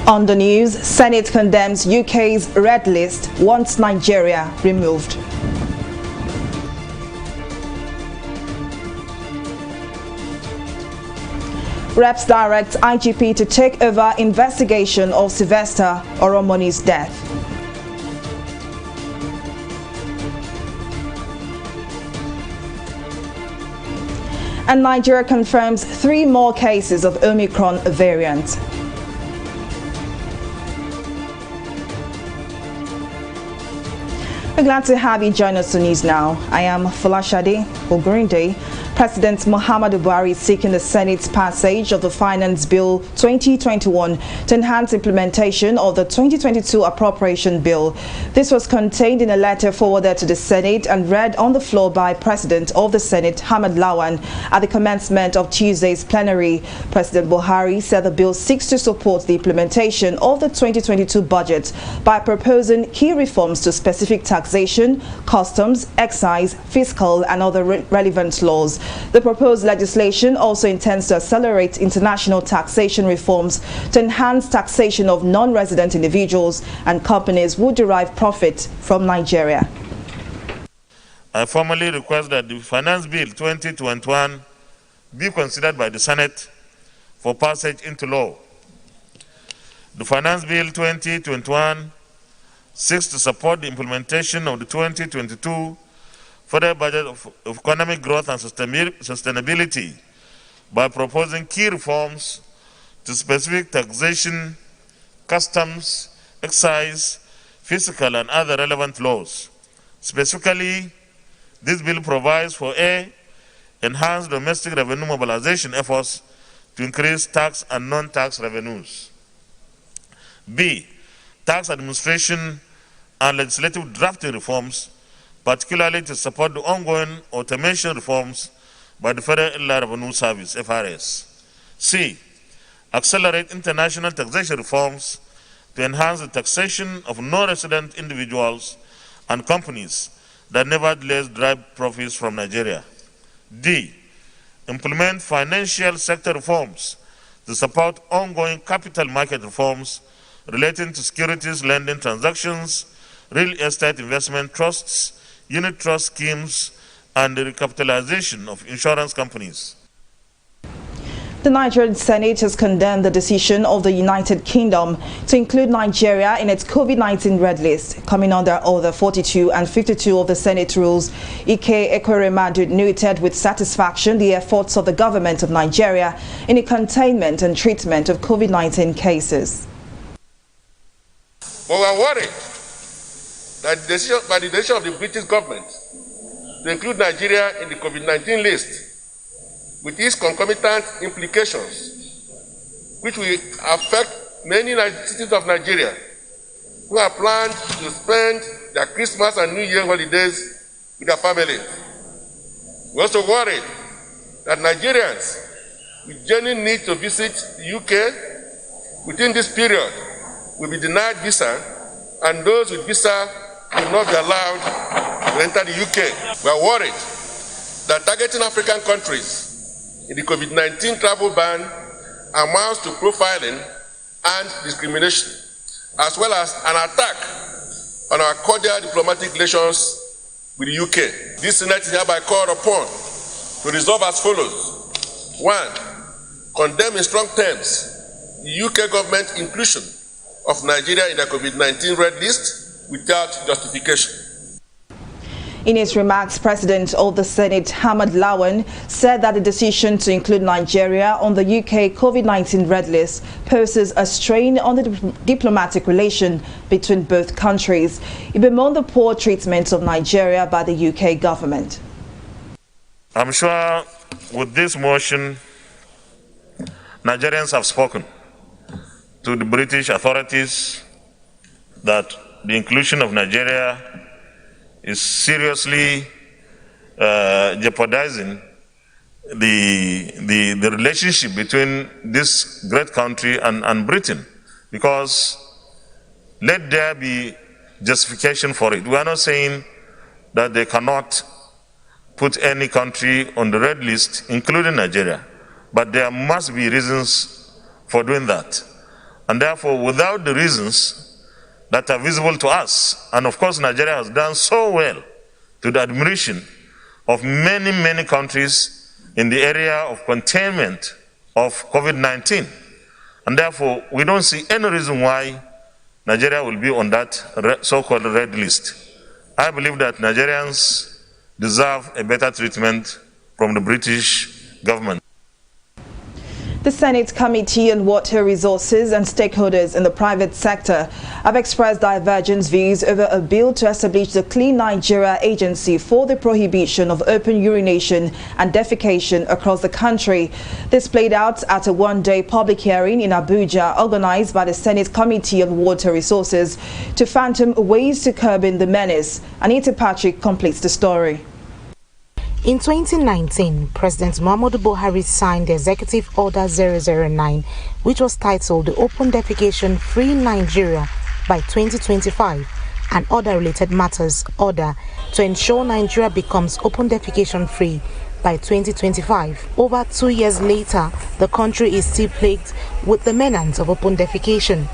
On the news, Senate condemns UK's red list, wants Nigeria removed. Reps direct IGP to take over investigation of Sylvester Oromoni's death. And Nigeria confirms 3 more cases of Omicron variant. We're glad to have you join us on News Now. I am Folashade Ogurinde. President Muhammadu Buhari is seeking the Senate's passage of the Finance Bill 2021 to enhance implementation of the 2022 Appropriation Bill. This was contained in a letter forwarded to the Senate and read on the floor by President of the Senate, Ahmed Lawan, at the commencement of Tuesday's plenary. President Buhari said the bill seeks to support the implementation of the 2022 budget by proposing key reforms to specific taxation, customs, excise, fiscal, and other relevant laws. The proposed legislation also intends to accelerate international taxation reforms to enhance taxation of non-resident individuals and companies who derive profit from Nigeria. I formally request that the Finance Bill 2021 be considered by the Senate for passage into law. The Finance Bill 2021 seeks to support the implementation of the 2022 federal budget of economic growth and sustainability by proposing key reforms to specific taxation, customs, excise, fiscal, and other relevant laws. Specifically, this bill provides for A, enhanced domestic revenue mobilization efforts to increase tax and non-tax revenues. B, tax administration and legislative drafting reforms, particularly to support the ongoing automation reforms by the Federal Inland Revenue Service, FRS. C, accelerate international taxation reforms to enhance the taxation of non-resident individuals and companies that nevertheless derive profits from Nigeria. D, implement financial sector reforms to support ongoing capital market reforms relating to securities lending transactions, real estate investment trusts, unit trust schemes, and the recapitalization of insurance companies. The Nigerian Senate has condemned the decision of the United Kingdom to include Nigeria in its COVID-19 red list, coming under Order 42 and 52 of the Senate rules. Ike Ekweremadu noted with satisfaction the efforts of the government of Nigeria in the containment and treatment of COVID-19 cases. But we are worried that by the decision of the British government to include Nigeria in the COVID-19 list, with its concomitant implications, which will affect many citizens of Nigeria who have planned to spend their Christmas and New Year holidays with their family. We are also worried that Nigerians with genuine need to visit the UK within this period will be denied visa, and those with visa will not be allowed to enter the UK. We are worried that targeting African countries in the COVID-19 travel ban amounts to profiling and discrimination, as well as an attack on our cordial diplomatic relations with the UK. This Senate is hereby called upon to resolve as follows. 1. Condemn in strong terms the UK government inclusion of Nigeria in the COVID-19 red list without justification. In his remarks, President of the Senate, Ahmed Lawan, said that the decision to include Nigeria on the UK COVID-19 red list poses a strain on the diplomatic relation between both countries. He bemoaned the poor treatment of Nigeria by the UK government. I'm sure with this motion, Nigerians have spoken to the British authorities that the inclusion of Nigeria is seriously jeopardizing the relationship between this great country and Britain, because let there be justification for it. We are not saying that they cannot put any country on the red list, including Nigeria, but there must be reasons for doing that. And therefore, without the reasons that are visible to us, and of course Nigeria has done so well to the admiration of many, many countries in the area of containment of COVID-19. And therefore, we don't see any reason why Nigeria will be on that so-called red list. I believe that Nigerians deserve a better treatment from the British government. The Senate Committee on Water Resources and stakeholders in the private sector have expressed divergent views over a bill to establish the Clean Nigeria Agency for the prohibition of open urination and defecation across the country. This played out at a one-day public hearing in Abuja organized by the Senate Committee on Water Resources to fathom ways to curbing the menace. Anita Patrick completes the story. In 2019, President Muhammadu Buhari signed the Executive Order 009, which was titled the Open Defecation Free Nigeria by 2025 and other related matters order to ensure Nigeria becomes open defecation free by 2025. Over 2 years later, the country is still plagued with the menace of open defecation.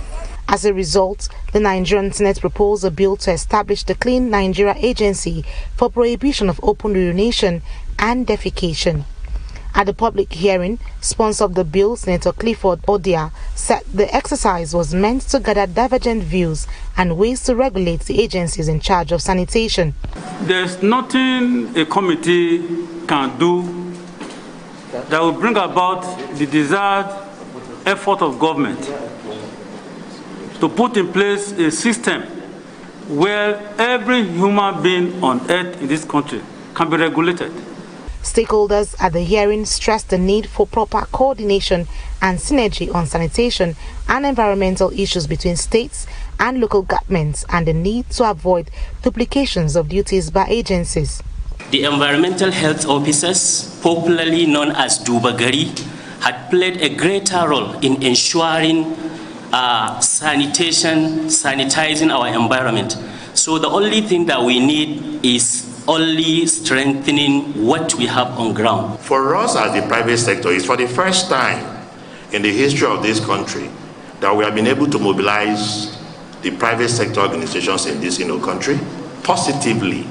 As a result, the Nigerian Senate proposed a bill to establish the Clean Nigeria Agency for prohibition of open urination and defecation. At the public hearing, sponsor of the bill, Senator Clifford Odia, said the exercise was meant to gather divergent views and ways to regulate the agencies in charge of sanitation. There's nothing a committee can do that will bring about the desired effort of government to put in place a system where every human being on earth in this country can be regulated. Stakeholders at the hearing stressed the need for proper coordination and synergy on sanitation and environmental issues between states and local governments and the need to avoid duplications of duties by agencies. The environmental health officers, popularly known as Dubagari, had played a greater role in ensuring sanitizing our environment. So the only thing that we need is only strengthening what we have on ground. For us as the private sector, it's for the first time in the history of this country that we have been able to mobilize the private sector organizations in this country positively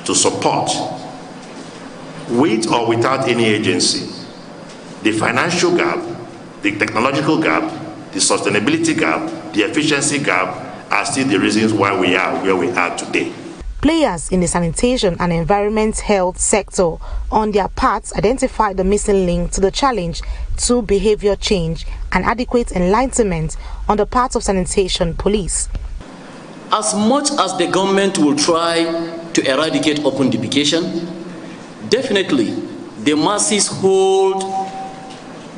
to support, with or without any agency, the financial gap, the technological gap, the sustainability gap, the efficiency gap are still the reasons why we are where we are today. Players in the sanitation and environment health sector on their parts identified the missing link to the challenge to behavior change and adequate enlightenment on the part of sanitation police. As much as the government will try to eradicate open defecation, definitely the masses hold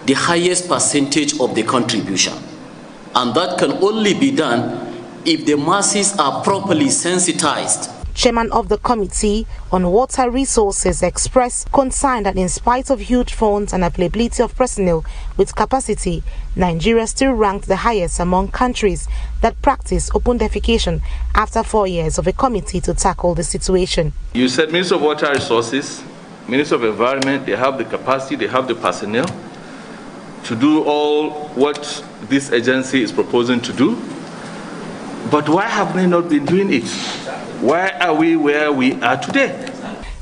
the highest percentage of the contribution. And that can only be done if the masses are properly sensitized. Chairman of the Committee on Water Resources expressed concern that in spite of huge funds and availability of personnel with capacity, Nigeria still ranked the highest among countries that practice open defecation after 4 years of a committee to tackle the situation. You said Minister of Water Resources, Minister of Environment, they have the capacity, they have the personnel to do all what this agency is proposing to do. But why have they not been doing it? Why are we where we are today?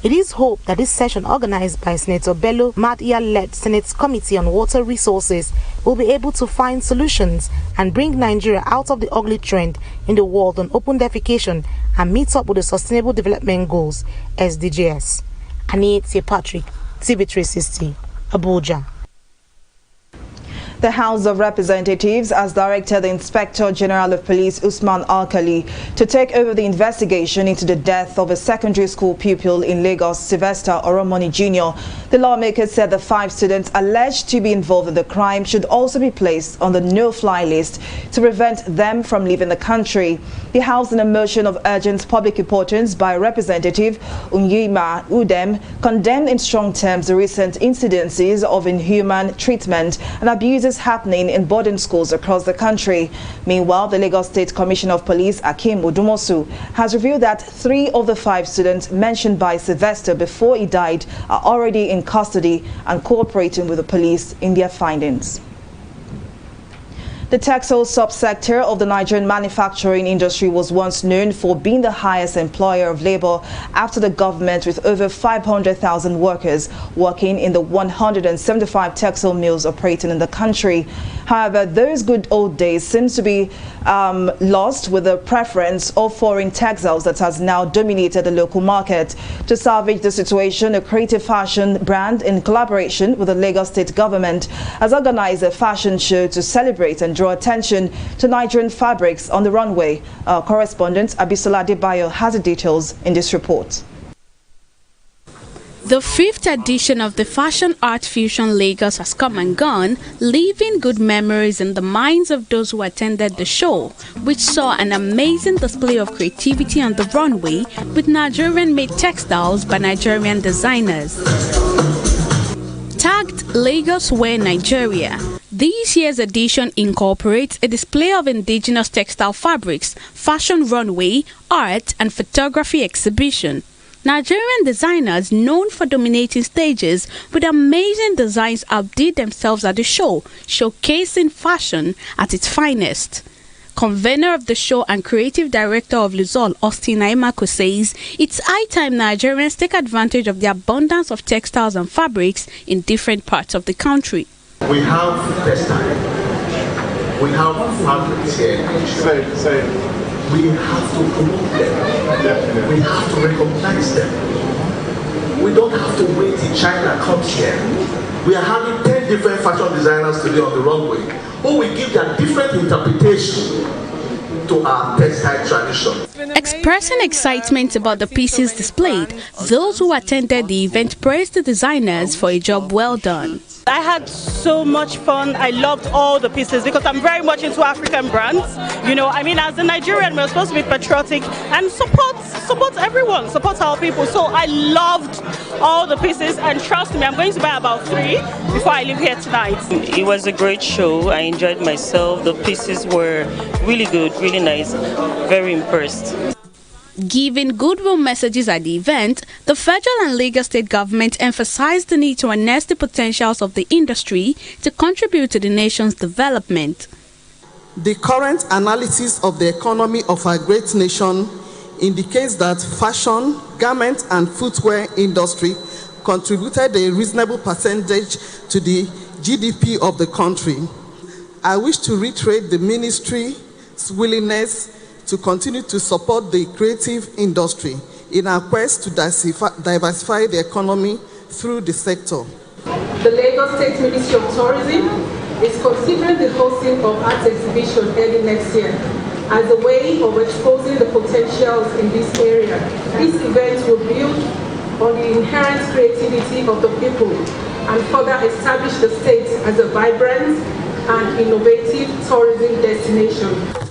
It is hoped that this session organized by Senator Bello Madia-led Senate Committee on Water Resources will be able to find solutions and bring Nigeria out of the ugly trend in the world on open defecation and meet up with the Sustainable Development Goals, SDGs. Anita Patrick, TV360, Abuja. The House of Representatives has directed the Inspector General of Police, Usman Alkali, to take over the investigation into the death of a secondary school pupil in Lagos, Sylvester Oromoni Jr. The lawmakers said the 5 students alleged to be involved in the crime should also be placed on the no-fly list to prevent them from leaving the country. The House, in a motion of urgent public importance by Representative Unyima Udem, condemned in strong terms the recent incidences of inhuman treatment and abuses happening in boarding schools across the country. Meanwhile, the Lagos State Commissioner of Police, Akim Odumosu, has revealed that 3 of the 5 students mentioned by Sylvester before he died are already in custody and cooperating with the police in their findings. The textile subsector of the Nigerian manufacturing industry was once known for being the highest employer of labor after the government, with over 500,000 workers working in the 175 textile mills operating in the country. However, those good old days seem to be lost with the preference of foreign textiles that has now dominated the local market. To salvage the situation, a creative fashion brand in collaboration with the Lagos State government has organized a fashion show to celebrate and draw attention to Nigerian fabrics on the runway. Our correspondent Abisola Adebayo has the details in this report. The 5th edition of the Fashion Art Fusion Lagos has come and gone, leaving good memories in the minds of those who attended the show, which saw an amazing display of creativity on the runway with Nigerian-made textiles by Nigerian designers. Tagged Lagos Wear Nigeria, this year's edition incorporates a display of indigenous textile fabrics, fashion runway, art and photography exhibition. Nigerian designers known for dominating stages with amazing designs outdid themselves at the show, showcasing fashion at its finest. Convener of the show and creative director of Luzol, Austin Naimako, says it's high time Nigerians take advantage of the abundance of textiles and fabrics in different parts of the country. We have textile, we have fabrics here. We have to promote them. We have to recognize them. We don't have to wait till China comes here. We are having 10 different fashion designers today on the runway who will give their different interpretation to our textile tradition. Expressing excitement about the pieces displayed, those who attended the event praised the designers for a job well done. I had so much fun. I loved all the pieces because I'm very much into African brands. You know, I mean, as a Nigerian, we're supposed to be patriotic and support everyone, support our people. So I loved all the pieces, and trust me, I'm going to buy about 3 before I leave here tonight. It was a great show. I enjoyed myself. The pieces were really good, really nice. Very impressed. Giving goodwill messages at the event, the federal and Lagos State government emphasized the need to harness the potentials of the industry to contribute to the nation's development. The current analysis of the economy of our great nation indicates that fashion, garment and footwear industry contributed a reasonable percentage to the GDP of the country. I wish to reiterate the ministry's willingness to continue to support the creative industry in our quest to diversify the economy through the sector. The Lagos State Ministry of Tourism is considering the hosting of art exhibition early next year as a way of exposing the potentials in this area. This event will build on the inherent creativity of the people and further establish the state as a vibrant and innovative tourism destination.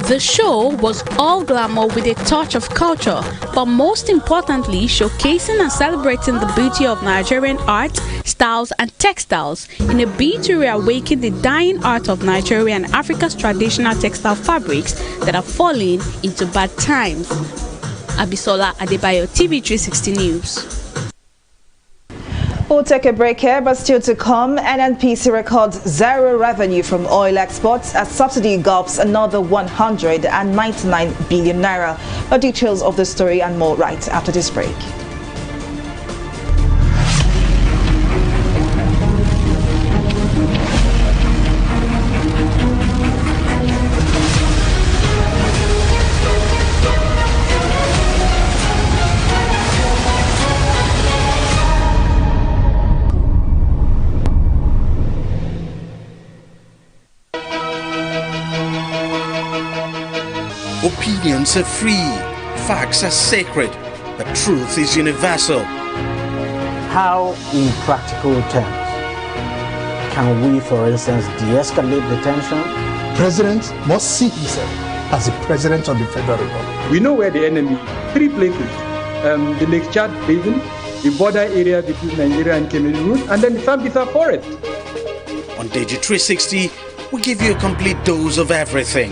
The show was all glamour with a touch of culture, but most importantly, showcasing and celebrating the beauty of Nigerian art, styles and textiles in a bid to reawaken the dying art of Nigeria and Africa's traditional textile fabrics that are falling into bad times. Abisola Adebayo, TV360 News. We'll take a break here, but still to come, NNPC records zero revenue from oil exports as subsidy gulps another 199 billion naira. The details of the story and more right after this break. Opinions are free, facts are sacred, but truth is universal. How, in practical terms, can we, for instance, de-escalate the tension? President must see himself as the president of the Federal Republic. We know where the enemy is. 3 places. The Lake Chad Basin, the border area between Nigeria and Cameroon, and then the Sambisa Forest. On DG360, we give you a complete dose of everything.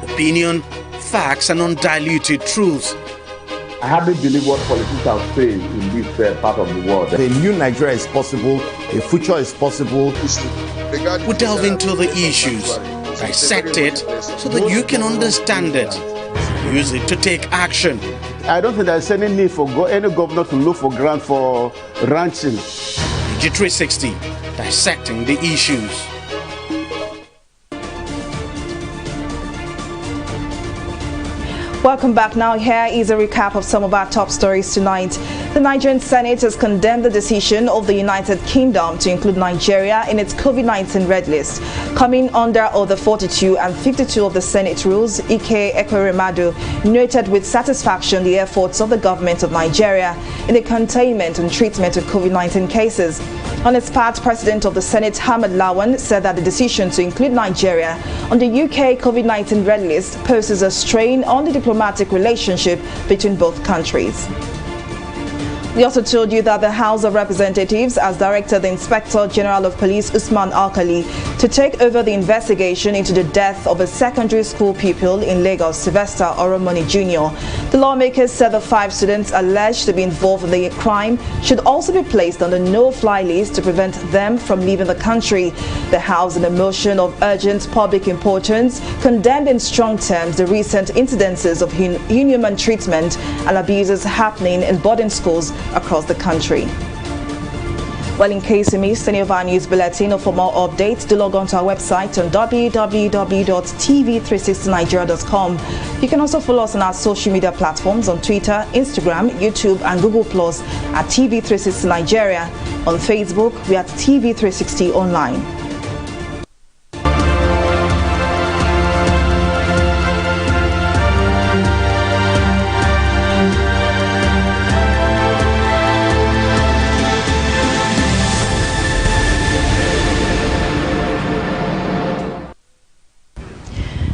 Opinion, facts and undiluted truth. I hardly believe what politicians are saying in this part of the world. A new Nigeria is possible, a future is possible. We delve into the issues, Dissect it so that you can understand it. Use it to take action. I don't think there's any need for any governor to look for grant for ranching. DG360, dissecting the issues. Welcome back. Now here is a recap of some of our top stories tonight. The Nigerian Senate has condemned the decision of the United Kingdom to include Nigeria in its COVID-19 red list. Coming under Order 42 and 52 of the Senate rules, Ike Ekweremadu noted with satisfaction the efforts of the government of Nigeria in the containment and treatment of COVID-19 cases. On its part, President of the Senate, Hamad Lawan, said that the decision to include Nigeria on the UK COVID-19 red list poses a strain on the diplomatic relationship between both countries. We also told you that the House of Representatives has directed the Inspector General of Police, Usman Alkali, to take over the investigation into the death of a secondary school pupil in Lagos, Sylvester Oromoni Jr. The lawmakers said the 5 students alleged to be involved in the crime should also be placed on the no-fly list to prevent them from leaving the country. The House, in a motion of urgent public importance, condemned in strong terms the recent incidences of inhuman treatment and abuses happening in boarding schools across the country. Well, in case you missed any of our news bulletin or for more updates, do log on to our website on www.tv360nigeria.com. You can also follow us on our social media platforms on Twitter, Instagram, YouTube and Google Plus at TV360 Nigeria. On Facebook, we are at TV360 Online.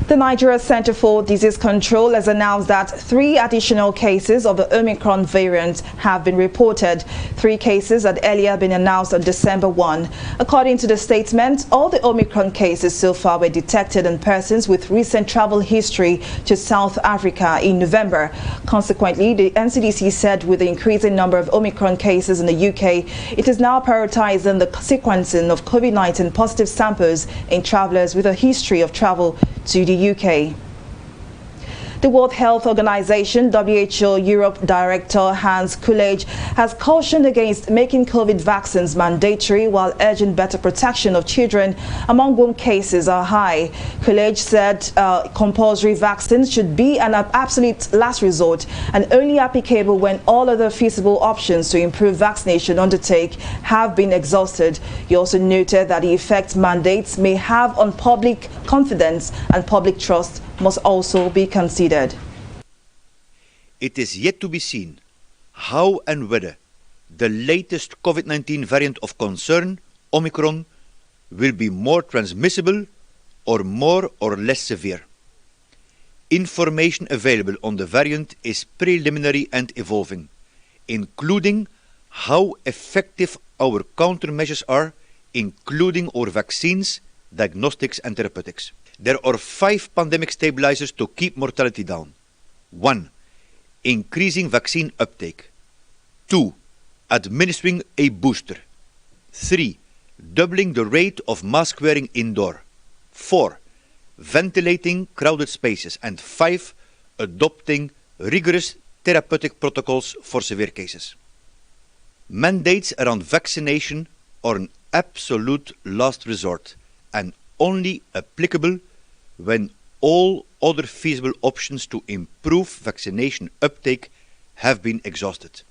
The Nigeria Center for Disease Control has announced that 3 additional cases of the Omicron variant have been reported. 3 cases had earlier been announced on December 1. According to the statement, all the Omicron cases so far were detected in persons with recent travel history to South Africa in November. Consequently, the NCDC said with the increasing number of Omicron cases in the UK, it is now prioritizing the sequencing of COVID-19 positive samples in travelers with a history of travel to the UK. The World Health Organization (WHO) Europe Director Hans Kullage has cautioned against making COVID vaccines mandatory while urging better protection of children among whom cases are high. Kullage said compulsory vaccines should be an absolute last resort and only applicable when all other feasible options to improve vaccination undertake have been exhausted. He also noted that the effect mandates may have on public confidence and public trust must also be considered. It is yet to be seen how and whether the latest COVID-19 variant of concern, Omicron, will be more transmissible or more or less severe. Information available on the variant is preliminary and evolving, including how effective our countermeasures are, including our vaccines, diagnostics and therapeutics. There are 5 pandemic stabilizers to keep mortality down. 1. Increasing vaccine uptake. 2. Administering a booster. 3. Doubling the rate of mask wearing indoor. 4. Ventilating crowded spaces. And 5. Adopting rigorous therapeutic protocols for severe cases. Mandates around vaccination are an absolute last resort and only applicable when all other feasible options to improve vaccination uptake have been exhausted.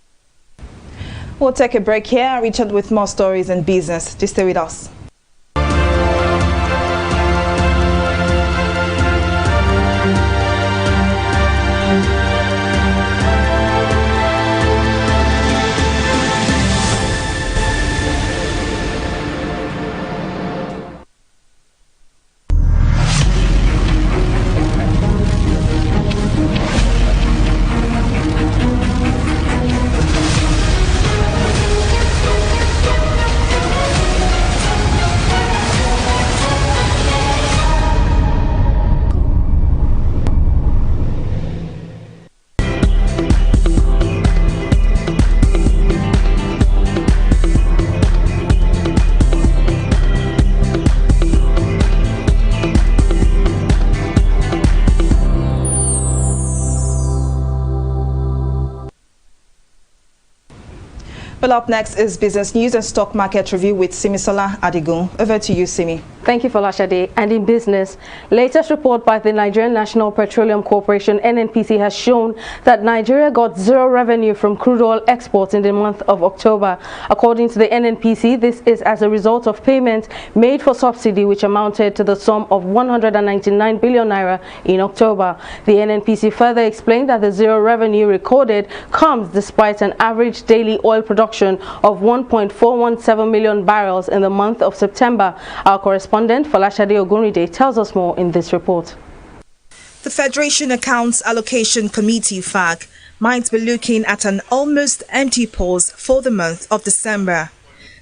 We'll take a break here. Richard with more stories and business. Just stay with us. Well, up next is business news and stock market review with Simisola Adigun. Over to you, Simi. Thank you, Folashade. And in business, latest report by the Nigerian National Petroleum Corporation, NNPC, has shown that Nigeria got zero revenue from crude oil exports in the month of October. According to the NNPC, this is as a result of payments made for subsidy, which amounted to the sum of 199 billion naira in October. The NNPC further explained that the zero revenue recorded comes despite an average daily oil production of 1.417 million barrels in the month of September. Our correspondent Folashade Ogunride tells us more in this report. The Federation Accounts Allocation Committee (FAC) might be looking at an almost empty pause for the month of December.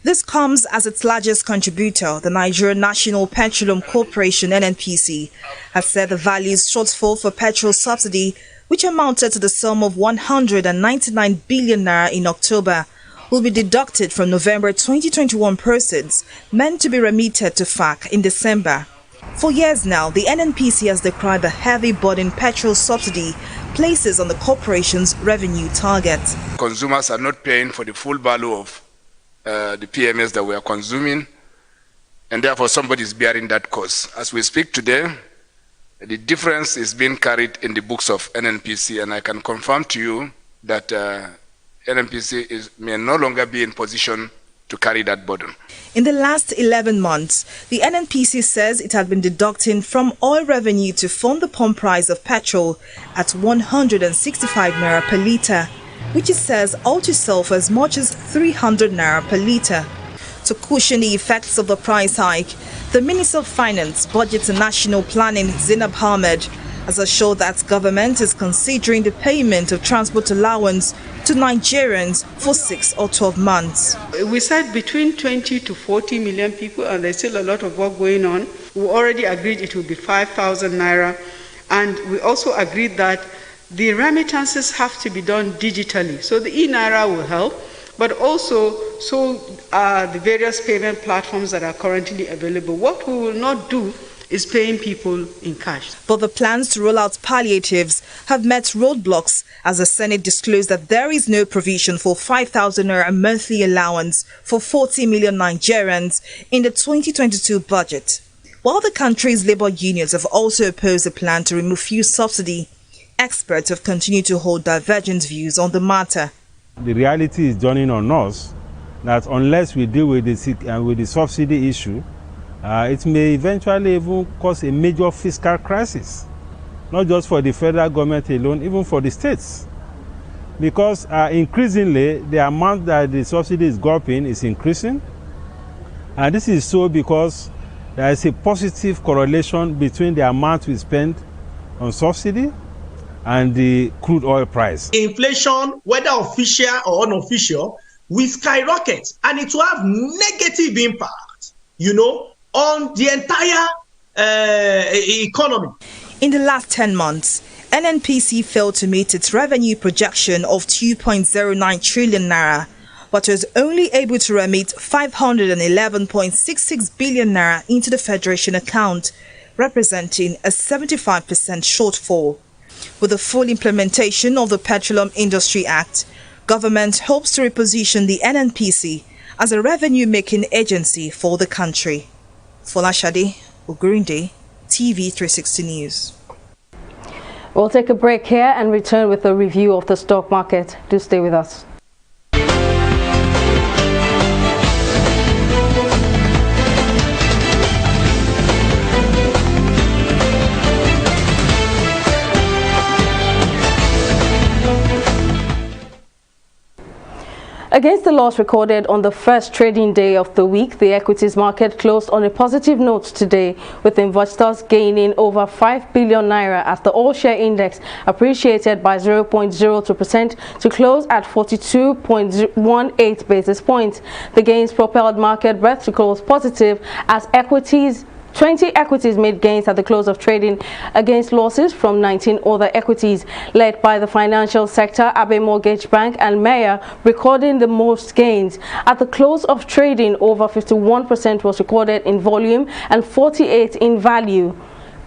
This comes as its largest contributor, the Nigerian National Petroleum Corporation (NNPC), has said the value's shortfall for petrol subsidy, which amounted to the sum of 199 billion naira in October, will be deducted from November 2021 proceeds meant to be remitted to FAC in December. For years now, the NNPC has decried the heavy burden petrol subsidy places on the corporation's revenue target. Consumers are not paying for the full value of the PMS that we are consuming, and therefore somebody is bearing that cost. As we speak today, the difference is being carried in the books of NNPC, and I can confirm to you that NNPC may no longer be in position to carry that burden. In the last 11 months, the NNPC says it had been deducting from oil revenue to fund the pump price of petrol at 165 naira per litre, which it says ought to sell for as much as 300 naira per litre. To cushion the effects of the price hike, the Minister of Finance, Budget and National Planning, Zainab Ahmed, has assured that government is considering the payment of transport allowance to Nigerians for 6 or 12 months. We said between 20 to 40 million people, and there's still a lot of work going on. We already agreed it will be 5,000 naira, and we also agreed that the remittances have to be done digitally. So the e-naira will help, but also so are the various payment platforms that are currently available. What we will not do is paying people in cash. But the plans to roll out palliatives have met roadblocks as the Senate disclosed that there is no provision for 5,000 naira monthly allowance for 40 million Nigerians in the 2022 budget. While the country's labor unions have also opposed the plan to remove fuel subsidy, experts have continued to hold divergent views on the matter. The reality is dawning on us that unless we deal with the subsidy issue, it may eventually even cause a major fiscal crisis, not just for the federal government alone, even for the states. Because increasingly, the amount that the subsidy is gulping is increasing. And this is so because there is a positive correlation between the amount we spend on subsidy and the crude oil price. Inflation, whether official or unofficial, will skyrocket, and it will have negative impact, on the entire economy. In the last 10 months, NNPC failed to meet its revenue projection of 2.09 trillion naira, but was only able to remit 511.66 billion naira into the Federation account, representing a 75% shortfall. With the full implementation of the Petroleum Industry Act, government hopes to reposition the NNPC as a revenue-making agency for the country. Folashade Ogunride, TV360 News. We'll take a break here and return with a review of the stock market. Do stay with us. Against the loss recorded on the first trading day of the week, the equities market closed on a positive note today, with investors gaining over 5 billion naira as the all-share index appreciated by 0.02% to close at 42.18 basis points. The gains propelled market breadth to close positive as 20 equities made gains at the close of trading against losses from 19 other equities, led by the financial sector. Abe Mortgage Bank and Maya recording the most gains. At the close of trading, over 51% was recorded in volume and 48% in value.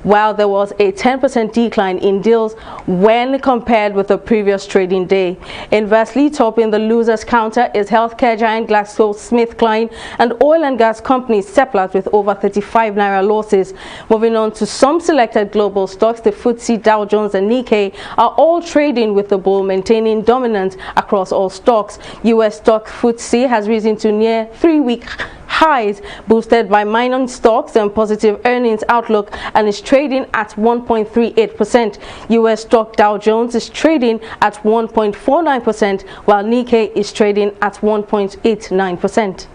while there was a 10% decline in deals when compared with the previous trading day. Inversely, topping the losers counter is healthcare giant GlaxoSmithKline and oil and gas company Seplat with over 35 naira losses. Moving on to some selected global stocks, the FTSE, Dow Jones and Nikkei are all trading with the bull maintaining dominance across all stocks. US stock FTSE has risen to near 3-week highs, boosted by mining stocks and positive earnings outlook, and is trading at 1.38%. US stock Dow Jones is trading at 1.49%, while Nikkei is trading at 1.89%.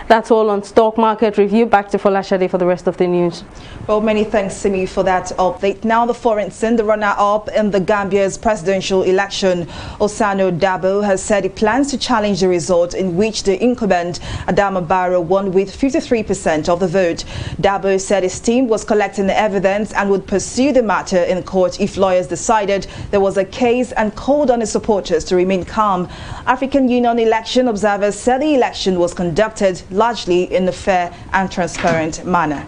That's all on Stock Market Review. Back to Folashade for the rest of the news. Well, many thanks, Simi, for that update. Now, the foreign runner-up in the Gambia's presidential election, Osano Dabo, has said he plans to challenge the result in which the incumbent Adama Barrow won with 53% of the vote. Dabo said his team was collecting the evidence and would pursue the matter in court if lawyers decided there was a case, and called on his supporters to remain calm. African Union election observers said the election was conducted largely in a fair and transparent manner.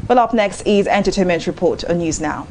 Well, up next is Entertainment Report on News Now.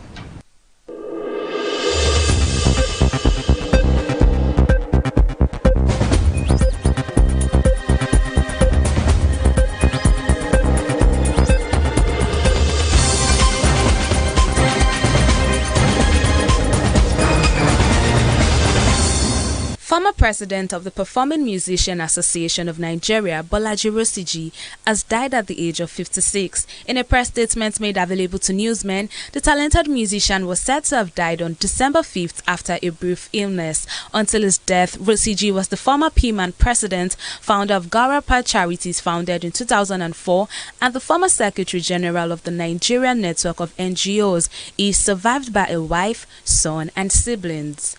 Former president of the Performing Musician Association of Nigeria, Bolaji Rosiji, has died at the age of 56. In a press statement made available to newsmen, the talented musician was said to have died on December 5th after a brief illness. Until his death, Rosiji was the former PMAN president, founder of Garapa Charities, founded in 2004, and the former Secretary General of the Nigerian Network of NGOs. He is survived by a wife, son, and siblings.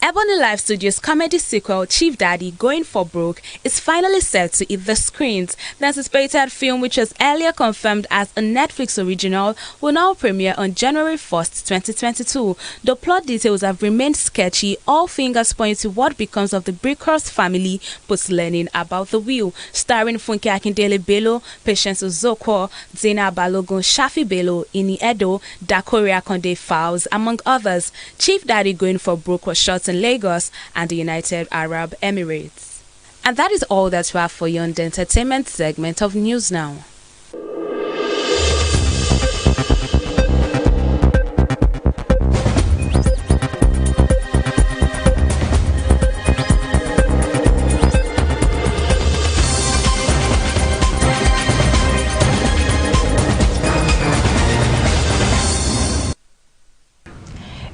Ebony Live Studios' comedy sequel, Chief Daddy Going for Broke, is finally set to hit the screens. The anticipated film, which was earlier confirmed as a Netflix original, will now premiere on January 1st, 2022. The plot details have remained sketchy, all fingers point to what becomes of the Brickhurst family post-learning about the will. Starring Funke Akindele Bello, Patience Uzokwo, Zena Balogun, Shafi Bello, Ini Edo, Dakori Akonde Fowles, among others. Chief Daddy Going for Broke was shot in Lagos and the United Arab Emirates. And that is all that we have for you on the entertainment segment of News Now.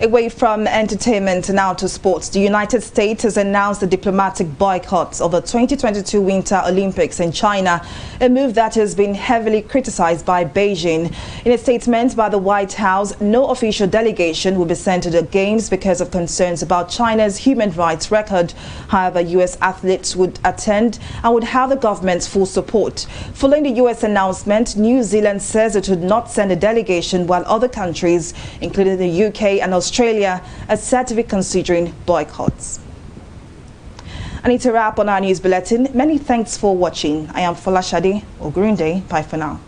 Away from entertainment, now to sports. The United States has announced a diplomatic boycott of the 2022 Winter Olympics in China, a move that has been heavily criticized by Beijing. In a statement by the White House, no official delegation will be sent to the Games because of concerns about China's human rights record. However, U.S. athletes would attend and would have the government's full support. Following the U.S. announcement, New Zealand says it would not send a delegation, while other countries, including the UK and Australia, are said to be considering boycotts. I need to wrap on our news bulletin. Many thanks for watching. I am Folashade Ogurinde. Bye for now.